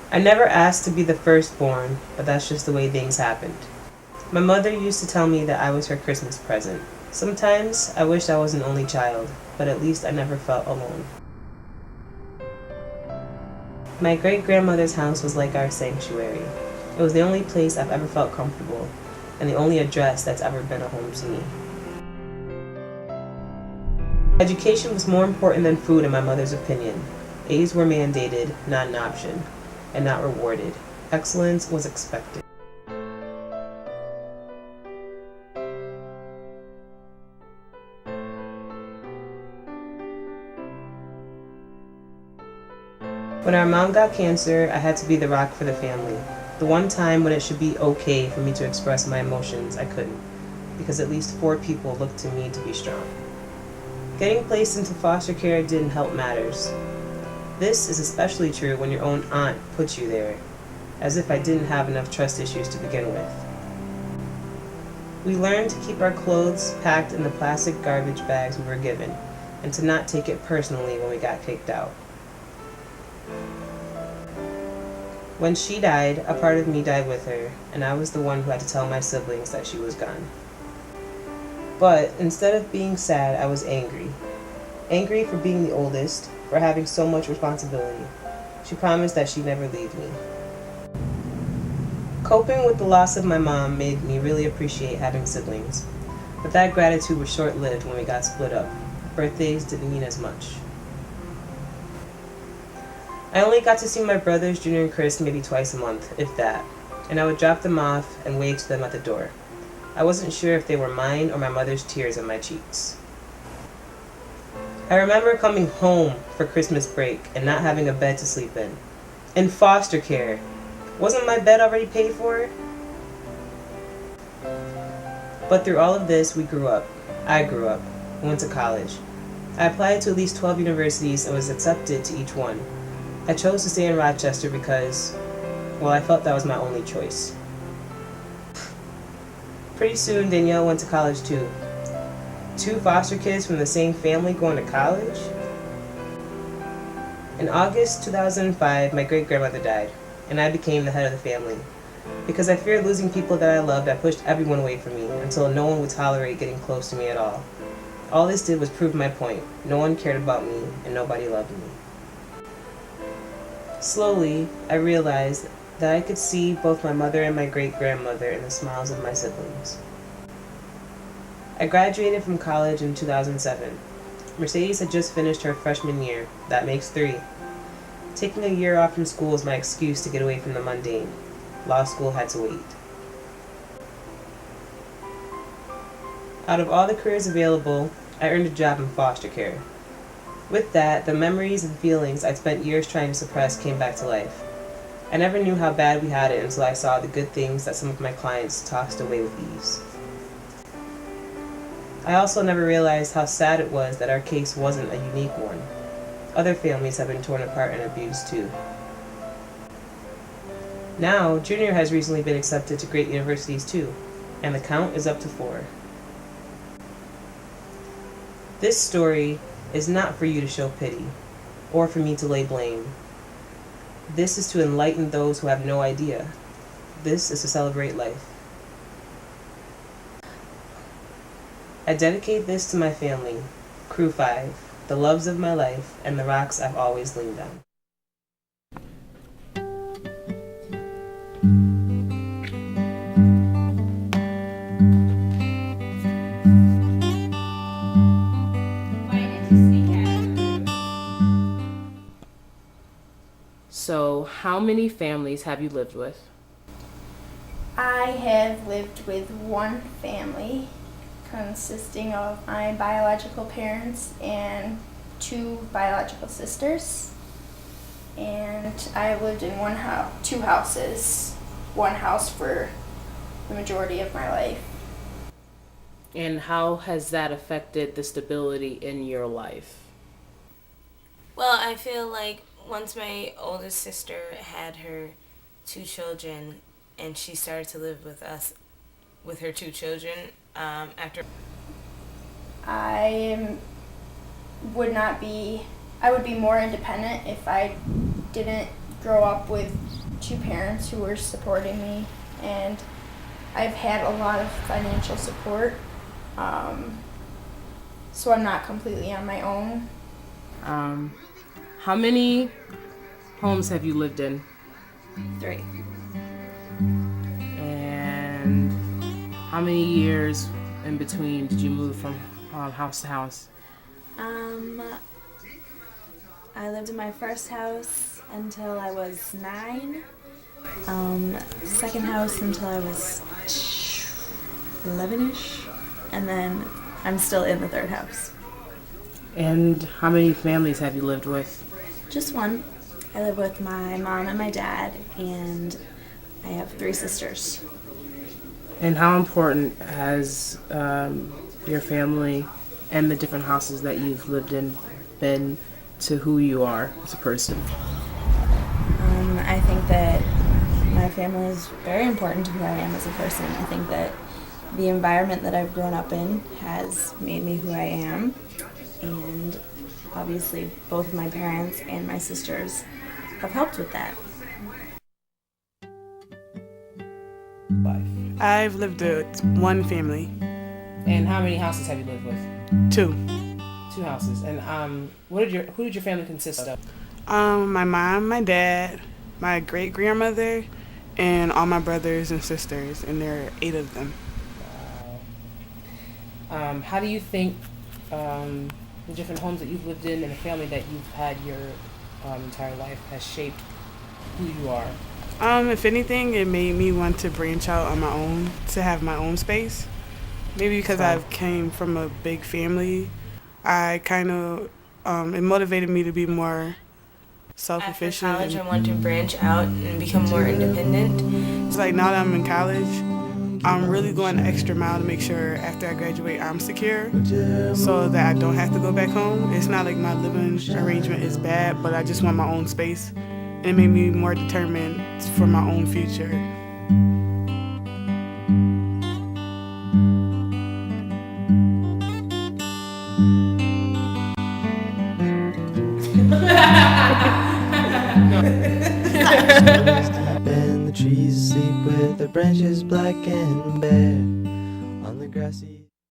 I never asked to be the firstborn, but that's just the way things happened. My mother used to tell me that I was her Christmas present. Sometimes I wished I was an only child, but at least I never felt alone. My great-grandmother's house was like our sanctuary. It was the only place I've ever felt comfortable, and the only address that's ever been a home to me. Education was more important than food in my mother's opinion. A's were mandated, not an option, and not rewarded. Excellence was expected. When our mom got cancer, I had to be the rock for the family. The one time when it should be okay for me to express my emotions, I couldn't, because at least 4 people looked to me to be strong. Getting placed into foster care didn't help matters. This is especially true when your own aunt puts you there, as if I didn't have enough trust issues to begin with. We learned to keep our clothes packed in the plastic garbage bags we were given, and to not take it personally when we got kicked out. When she died, a part of me died with her, and I was the one who had to tell my siblings that she was gone. But instead of being sad, I was angry. Angry for being the oldest, for having so much responsibility. She promised that she'd never leave me. Coping with the loss of my mom made me really appreciate having siblings, but that gratitude was short-lived when we got split up. Birthdays didn't mean as much. I only got to see my brothers, Junior and Chris, maybe twice a month, if that, and I would drop them off and wave to them at the door. I wasn't sure if they were mine or my mother's tears on my cheeks. I remember coming home for Christmas break and not having a bed to sleep in. In foster care. Wasn't my bed already paid for? But through all of this, we grew up. I grew up. Went to college. I applied to at least 12 universities and was accepted to each one. I chose to stay in Rochester because, well, I felt that was my only choice. Pretty soon, Danielle went to college too. 2 foster kids from the same family going to college? In August 2005, my great-grandmother died, and I became the head of the family. Because I feared losing people that I loved, I pushed everyone away from me until no one would tolerate getting close to me at all. All this did was prove my point. No one cared about me, and nobody loved me. Slowly, I realized that I could see both my mother and my great-grandmother in the smiles of my siblings. I graduated from college in 2007. Mercedes had just finished her freshman year. That makes 3. Taking a year off from school was my excuse to get away from the mundane. Law school had to wait. Out of all the careers available, I earned a job in foster care. With that, the memories and feelings I'd spent years trying to suppress came back to life. I never knew how bad we had it until I saw the good things that some of my clients tossed away with ease. I also never realized how sad it was that our case wasn't a unique one. Other families have been torn apart and abused too. Now, Junior has recently been accepted to great universities too, and the count is up to 4. This story is not for you to show pity, or for me to lay blame. This is to enlighten those who have no idea. This is to celebrate life. I dedicate this to my family, Crew 5, the loves of my life, and the rocks I've always leaned on. So, how many families have you lived with? I have lived with one family consisting of my biological parents and 2 biological sisters. And I lived in 2 houses, one house for the majority of my life. And how has that affected the stability in your life? Well, I feel like once my oldest sister had her 2 children and she started to live with us with her 2 children after I would be more independent if I didn't grow up with two parents who were supporting me, and I've had a lot of financial support, so I'm not completely on my own. How many homes have you lived in? 3. And how many years in between did you move from house to house? I lived in my first house until I was 9. Second house until I was 11ish, and then I'm still in the third house. And how many families have you lived with? Just one. I live with my mom and my dad, and I have 3 sisters. And how important has your family and the different houses that you've lived in been to who you are as a person? I think that my family is very important to who I am as a person. I think that the environment that I've grown up in has made me who I am, and obviously both my parents and my sisters have helped with that. I've lived with one family. And how many houses have you lived with? 2. 2 houses. And who did your family consist of? My mom, my dad, my great-grandmother, and all my brothers and sisters, and there are 8 of them. Wow. How do you think the different homes that you've lived in and the family that you've had your entire life has shaped who you are? If anything, it made me want to branch out on my own, to have my own space. Maybe because I came from a big family, I kind of, it motivated me to be more self-efficient. After college, I want to branch out and become more independent. It's like now that I'm in college, I'm really going the extra mile to make sure after I graduate I'm secure so that I don't have to go back home. It's not like my living arrangement is bad, but I just want my own space. And it made me more determined for my own future. And the trees sleep with their branches black and bare on the grassy